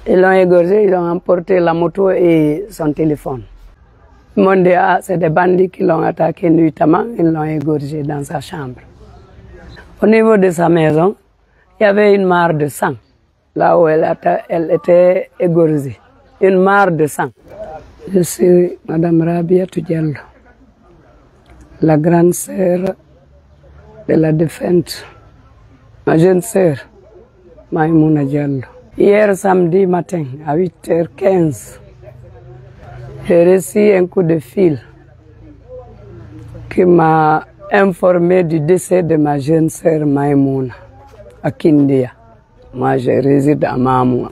Ils l'ont égorgé, ils ont emporté la moto et son téléphone. Ils m'ont dit, ah, c'est des bandits qui l'ont attaqué nuitamment, ils l'ont égorgé dans sa chambre. Au niveau de sa maison, il y avait une mare de sang, là où elle était égorgée. Une mare de sang. Je suis Madame Rabiatou Diallo, la grande sœur de la défunte, ma jeune sœur, Maïmouna Diallo. Hier samedi matin, à 8h15, j'ai reçu un coup de fil qui m'a informé du décès de ma jeune sœur Maïmouna à Kindia. Moi, je réside à Mamoua,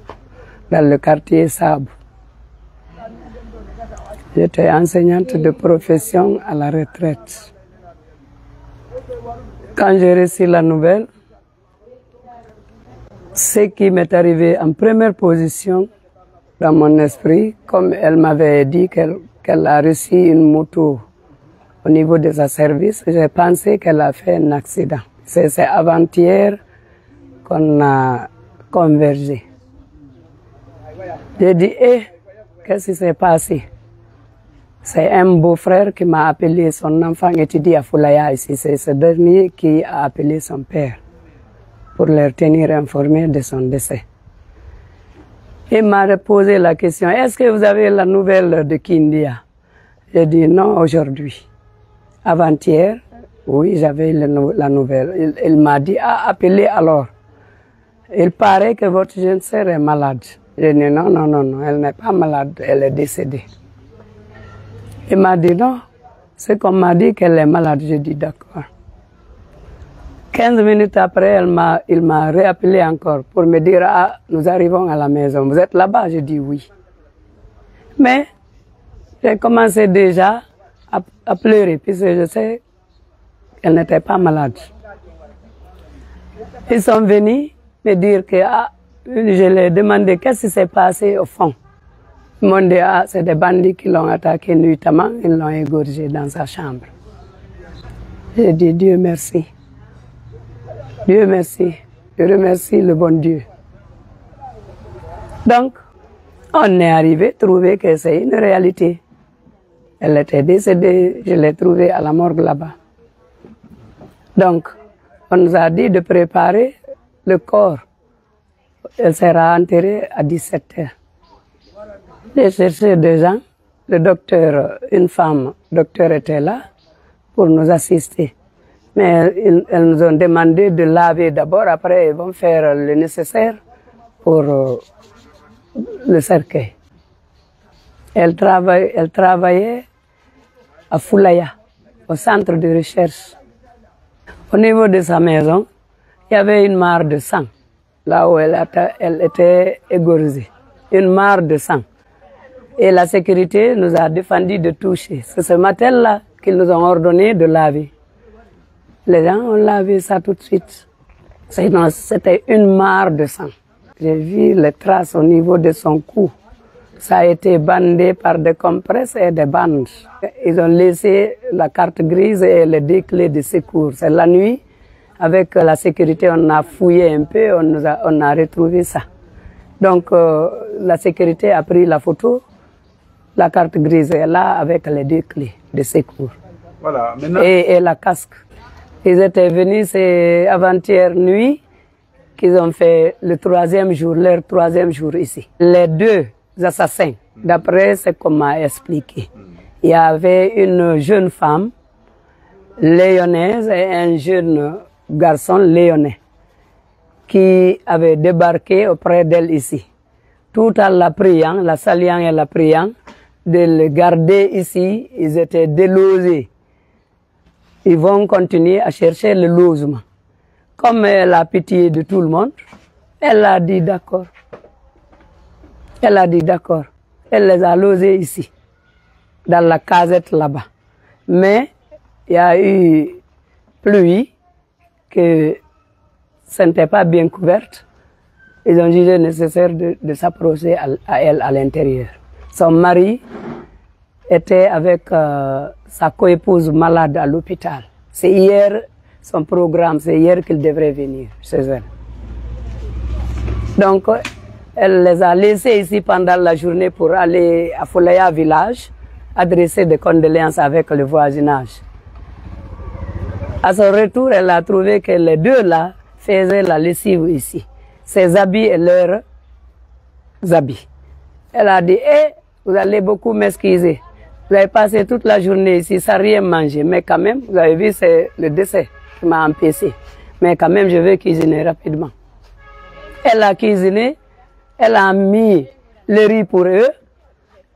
dans le quartier Sabou. J'étais enseignante de profession à la retraite. Quand j'ai reçu la nouvelle, ce qui m'est arrivé en première position dans mon esprit, comme elle m'avait dit qu'elle a reçu une moto au niveau de sa service, j'ai pensé qu'elle a fait un accident. C'est avant-hier qu'on a convergé. J'ai dit, qu'est-ce qui s'est passé? C'est un beau-frère qui m'a appelé, son enfant étudie à Foulaya ici. C'est ce dernier qui a appelé son père pour leur tenir informés de son décès. Il m'a posé la question, est-ce que vous avez la nouvelle de Kindia? J'ai dit non aujourd'hui. Avant-hier, oui, j'avais la nouvelle. Il m'a dit, appelez alors. Il paraît que votre jeune sœur est malade. J'ai dit non, elle n'est pas malade, elle est décédée. Il m'a dit non, c'est qu'on m'a dit qu'elle est malade. J'ai dit d'accord. 15 minutes après, il m'a réappelé encore pour me dire, ah, nous arrivons à la maison. Vous êtes là-bas? J'ai dit oui. Mais j'ai commencé déjà à pleurer, puisque je sais qu'elle n'était pas malade. Ils sont venus me dire que, je leur ai demandé qu'est-ce qui s'est passé au fond. Ils m'ont dit, c'est des bandits qui l'ont attaqué nuitamment, ils l'ont égorgé dans sa chambre. J'ai dit, Dieu merci. Dieu merci. Je remercie le bon Dieu. Donc, on est arrivé à trouver que c'est une réalité. Elle était décédée, je l'ai trouvée à la morgue là-bas. Donc, on nous a dit de préparer le corps. Elle sera enterrée à 17h. J'ai cherché des gens, le docteur, une femme, docteur était là pour nous assister. Mais elles nous ont demandé de laver d'abord, après ils vont faire le nécessaire pour le cercueil. Elle travaillait à Foulaya, au centre de recherche. Au niveau de sa maison, il y avait une mare de sang, là où elle était égorgée. Une mare de sang. Et la sécurité nous a défendu de toucher. C'est ce matin-là qu'ils nous ont ordonné de laver. Les gens ont lavé ça tout de suite. Sinon, c'était une mare de sang. J'ai vu les traces au niveau de son cou. Ça a été bandé par des compresses et des bandes. Ils ont laissé la carte grise et les 2 clés de secours. C'est la nuit, avec la sécurité, on a fouillé un peu, on a retrouvé ça. Donc, la sécurité a pris la photo. La carte grise est là avec les 2 clés de secours. Voilà, maintenant... et la casque. Ils étaient venus, c'est avant-hier nuit qu'ils ont fait le 3e jour, leur 3e jour ici. Les 2 assassins, d'après ce qu'on m'a expliqué, il y avait une jeune femme léonaise et un jeune garçon léonais qui avaient débarqué auprès d'elle ici. Tout en la priant, la saluant et la priant, de le garder ici, ils étaient délogés. Ils vont continuer à chercher le logement. Comme elle a pitié de tout le monde, elle a dit d'accord. Elle a dit d'accord. Elle les a logés ici, dans la casette là-bas. Mais il y a eu pluie, que ça n'était pas bien couverte. Ils ont jugé nécessaire de s'approcher à elle à l'intérieur. Son mari était avec sa coépouse malade à l'hôpital. C'est hier son programme, c'est hier qu'il devrait venir chez elle. Donc, Elle les a laissés ici pendant la journée pour aller à Folaya village, adresser des condoléances avec le voisinage. À son retour, elle a trouvé que les deux là faisaient la lessive ici. Ses habits et leurs habits. Elle a dit, vous allez beaucoup m'excuser. Vous avez passé toute la journée ici sans rien manger. Mais quand même, vous avez vu, c'est le décès qui m'a empêché. Mais quand même, je vais cuisiner rapidement. Elle a cuisiné, elle a mis le riz pour eux.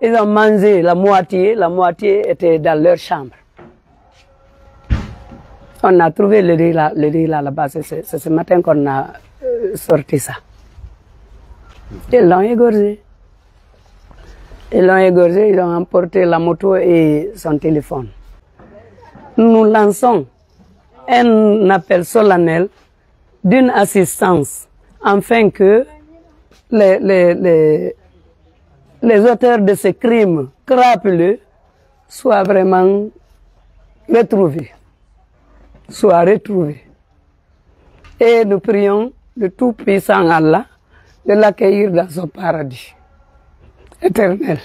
Ils ont mangé la moitié était dans leur chambre. On a trouvé le riz là-bas. C'est ce matin qu'on a sorti ça. Ils l'ont égorgé. Ils ont emporté la moto et son téléphone. Nous lançons un appel solennel d'une assistance afin que les auteurs de ces crimes crapuleux soient vraiment retrouvés. Et nous prions le Tout-Puissant Allah de l'accueillir dans son paradis éternel.